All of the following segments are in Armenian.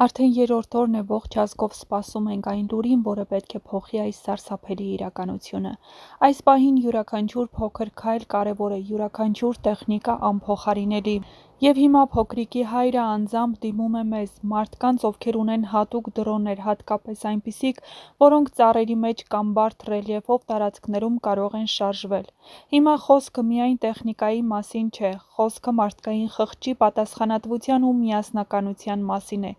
Արդեն երրորդ օրն է ողջ ազգով սպասում ենք այն լուրին, որը պետք է փոխի այս սարսափելի իրականությունը։ Այս պահին յուրաքանչյուր փոքր քայլ կարևոր է, յուրաքանչյուր տեխնիկա անփոխարինելի։ Եվ հիմա փոքրիկի հայրը անձամբ դիմում է մեզ, մարդկանց, ովքեր ունեն հատուկ դրոններ, հատկապես այնպիսիք, որոնք ծառերի մեջ կամ բարդ ռելիեֆով տարածքներում կարող են շարժվել։ Հիմա խոսքը միայն տեխնիկայի մասին չէ, խոսքը մարդկային խղճի, պատասխանատվության ու միասնականության մասին է։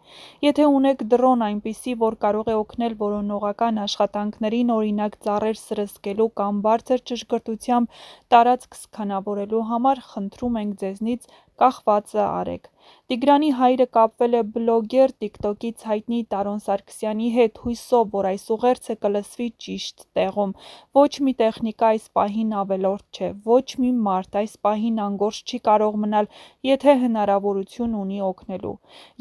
Եթե ունեք դրոն այնպիսի, որ կարող է օգնել որոնողական աշխատանքներին, օրինակ ծառեր սրսկելու կամ բարձր ճշգրտությամբ տարածք սքանավորելու համար, խնդրում ենք ձեզնից կախվածը արեք։ Տիգրանի հայրը կապվել է բլոգեր TikTok-ից հայտնի Տարոն Սարգսյանի հետ, հույսով, որ այս ուղերձը կլսվի ճիշտ տեղում։ Ոչ մի տեխնիկա այս պահին ավելորդ չէ, ոչ մի մարդ այս պահին անգործ չի կարող մնալ, եթե հնարավորություն ունի օգնելու։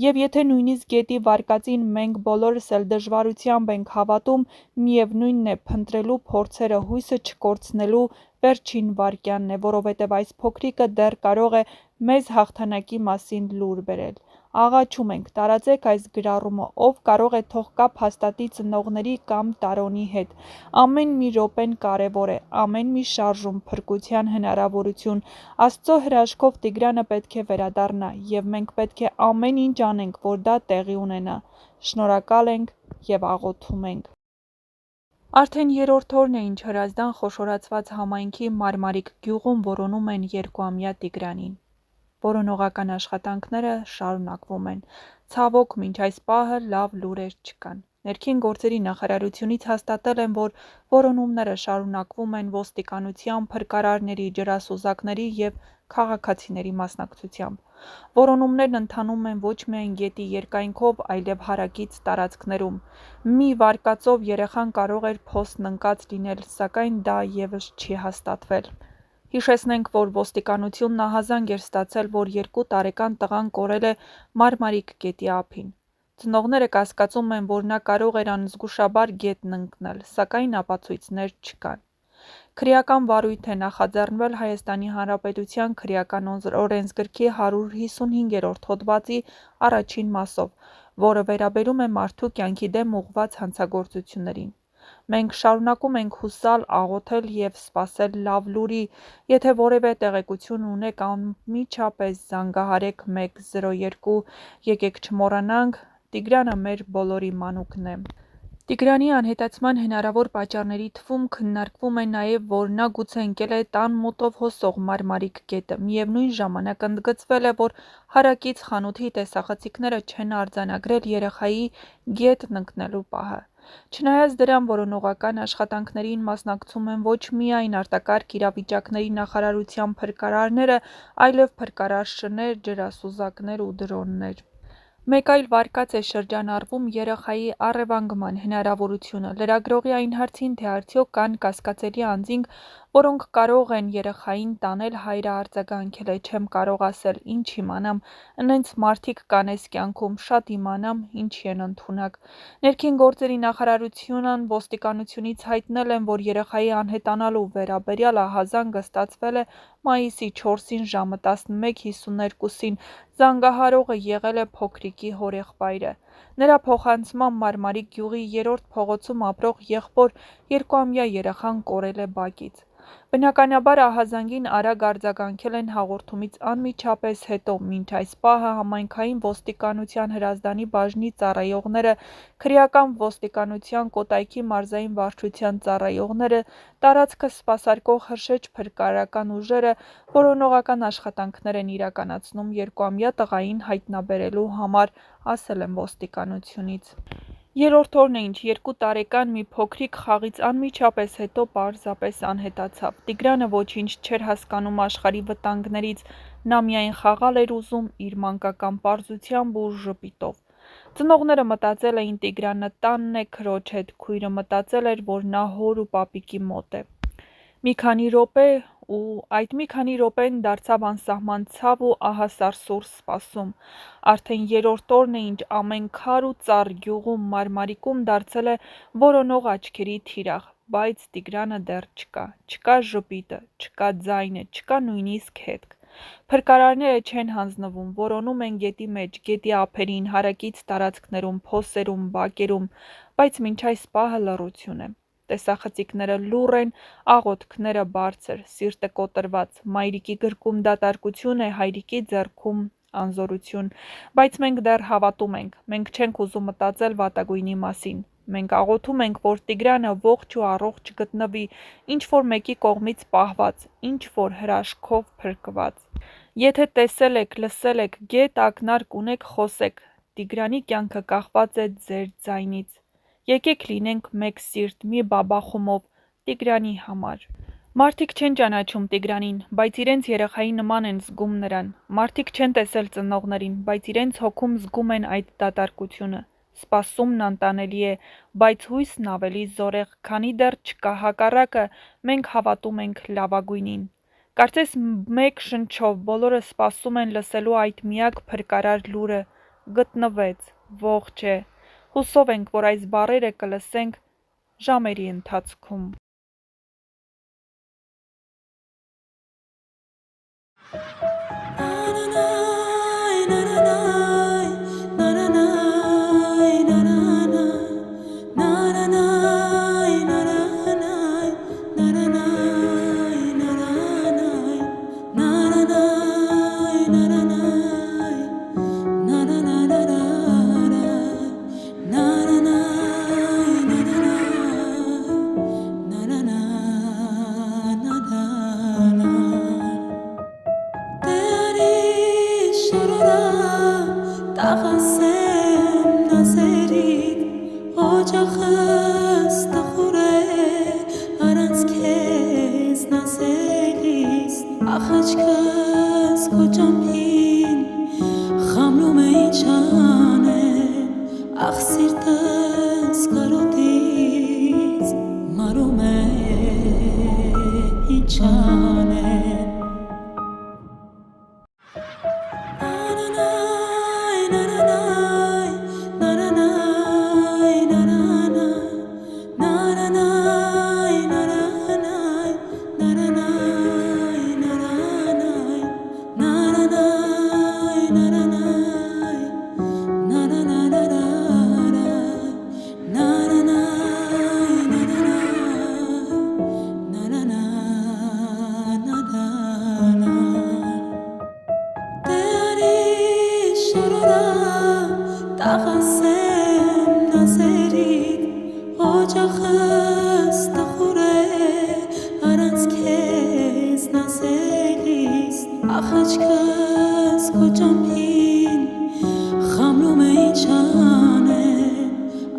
Եվ եթե նույնիսկ գետի վարկածին մենք բոլորս էլ դժվարությամբ ենք հավատում, միևնույնն է, փնտրելու փորձերը հույսը չկորցնելու վերջին վայրկյանն է, որովհետև այս փոքրիկը դեռ կարող է մեզ հաղթանակի մասին լուր բերել։ Աղաչում ենք, տարածեք այս գրառումը, ով կարող է թող կապ հաստատի ծնողների կամ Տարոնի հետ։ Ամեն մի րոպեն կարևոր է, ամեն մի շարժում փրկության հնարավորություն։ Աստծո հրաշքով Տիգրանը պետք է վերադառնա, եւ մենք պետք է ամեն ինչ անենք, որ դա տեղի ունենա։ Շնորհակալ ենք եւ աղոթում ենք։ Արդեն երրորդ օրն է, ինչ Հրազդան խոշորացված համայնքի Մարմարիկ գյուղում որոնում են 2-ամյա Տիգրանին։ Որոնողական աշխատանքները շարունակվում են։ Ցավոք, մինչ այս պահը լավ լուրեր չկան։ Ներքին գործերի նախարարությունից հաստատել են, որ որոնումները շարունակվում են ոստիկանության, փրկարարների, ջրասուզակների և քաղաքացիների մասնակցությամբ։ Որոնումներն ընթանում են ոչ միայն գետի երկայնքով, այլև հարակից տարածքներում։ Մի վարկածով երեխան կարող էր փոստն ընկած լինել, սակայն դա ևս չի հաստատվել։ Հիշեցնենք, որ ոստիկանությունն ահազանգ էր ստացել, որ 2 տարեկան տղան կորել է Մարմարիկ գետի ափին։ Ծնողները կասկածում են, որ նա կարող էր անզգուշաբար գետն ընկնել, սակայն ապացույցներ չկան։ Քրեական վարույթ է նախաձեռնվել Հայաստանի Հանրապետության քրեական օրենսգրքի 155-րդ հոդվածի առաջին մասով, որը վերաբերում է մարդու կյանքի դեմ ուղղված հանցագործություններին։ Մենք շարունակում ենք հուսալ, աղոթել և սպասել լավ լուրի։ Եթե որևէ տեղեկություն ունեք, անմիջապես զանգահարեք 102, եկեք չմոռանանք, Տիգրանը մեր բոլորի մանուկն է։ Տիգրանի անհետացման հնարավոր պատճառների թվում քննարկվում է նաև, որ նա գուցե ընկել է տան մոտով հոսող Մարմարիկ գետը։ Միևնույն ժամանակ ընդգծվել է, որ հարակից խանութի տեսախցիկները չեն արձանագրել երեխայի գետն ընկնելու պահը։ Չնայած դրան, որոնողական աշխատանքներին մասնակցում են ոչ միայն արտակարգ իրավիճակների նախարարության փրկարարները, այլև փրկարար-շներ, ջրասուզակներ ու դրոններ։ Մեկ այլ վարկած է շրջանառվում երեխայի առևանգման հնարավորությունը։ Լրագրողի այն հարցին, թե արդյոք կան կասկածելի անձինք, որոնք կարող են երեխային տանել, հայրը արձագանքել է. «Չեմ կարող ասել, ինչ իմանամ, ընենց մարդիկ կան էս կյանքում, շատ իմանամ, ինչի են ընդունակ»։ Ներքին գործերի նախարարությունն ոստիկանությունից հայտնել են, որ երեխայի անհետանալու վերաբերյալ ահազանգը ստացվել է մայիսի 4-ին ժամը 11:52-ին, զանգահարողը եղել է փոքրիկի հորեղբայրը։ Նրա փոխանցմամբ Մարմարիկ գյուղի 3-րդ փողոցում ապրող եղբոր 2-ամյա երեխան կորել է բակից։ Բնականաբար ահազանգին արագ արձագանքել են հաղորդումից անմիջապես հետո։ Մինչ այս պահը համայնքային ոստիկանության Հրազդանի բաժնի ծառայողները, քրեական ոստիկանության Կոտայքի մարզային վարչության ծառայողները, տարածքը սպասարկող հրշեջ փրկարարական ուժերը որոնողական աշխատանքներ են իրականացնում 2-ամյա տղային հայտնաբերելու համար, ասել են ոստիկանությունից։ Երրորդ օրն է, ինչ 2 տարեկան մի փոքրիկ խաղից անմիջապես հետո պարզապես անհետացավ։ Տիգրանը ոչինչ չէր հասկանում աշխարհի վտանգներից, նա միայն խաղալ էր ուզում իր մանկական պարզությամբ ու ժպիտով։ Ծնողները մտածել էին Տիգրանը տանն է քրոջ հետ, քույրը մտածել էր, որ նա հոր ու պապիկի մոտ է։ Մի քանի րոպե ու այդ մի քանի րոպեն դարձավ անսահման ցավ ու ահասարսուռ սպասում։ Արդեն երրորդ օրն է, ինչ ամեն քար ու ծառ գյուղում, Մարմարիկում դարձել է որոնող աչքերի թիրախ, բայց Տիգրանը դեռ չկա։ Չկա ժպիտը, չկա ձայնը, չկա նույնիսկ հետք։ Փրկարարները չեն հանձնվում, որոնում են գետի մեջ, գետի ափերին, հարակից տարածքներում, փոսերում, բակերում, բայց մինչ այս պահը լռություն է։ Տեսախցիկները լուռ են, աղոթքները բարձր, սիրտը կոտրված, մայրիկի գրկում դատարկություն է, հայրիկի ձեռքում անզորություն, բայց մենք դեռ հավատում ենք, մենք չենք ուզում մտածել վատագույնի մասին։ Մենք աղոթում ենք, որ Տիգրանը ողջ ու առողջ գտնվի, ինչ-որ մեկի կողմից պահված, ինչ-որ հրաշքով փրկված։ Եթե տեսել եք, լսել եք, գետ ակնարկ ունեք, խոսեք, Տիգրանի կյանքը կախված է ձեր ձայնից։ Եկեք լինենք մեկ սիրտ, մի բաբախումով, Տիգրանի համար։ Մարդիկ չեն ճանաչում Տիգրանին, բայց իրենց երեխայի նման են զգում նրան։ Մարդիկ չեն տեսել ծնողներին, բայց իրենց հոգում զգում են այդ դատարկությունը։ Սպասումն անտանելի է, բայց հույսն ավելի զորեղ, քանի դեռ չկա հակառակը, մենք հավատում ենք լավագույնին։ Կարծես մեկ շնչով բոլորը սպասում են լսելու այդ միակ փրկարար լուրը՝ գտնվեց, ողջ է։ Հուսով ենք, որ այս բառերը կլսենք ժամերի ընթացքում։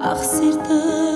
Ախ սիրտը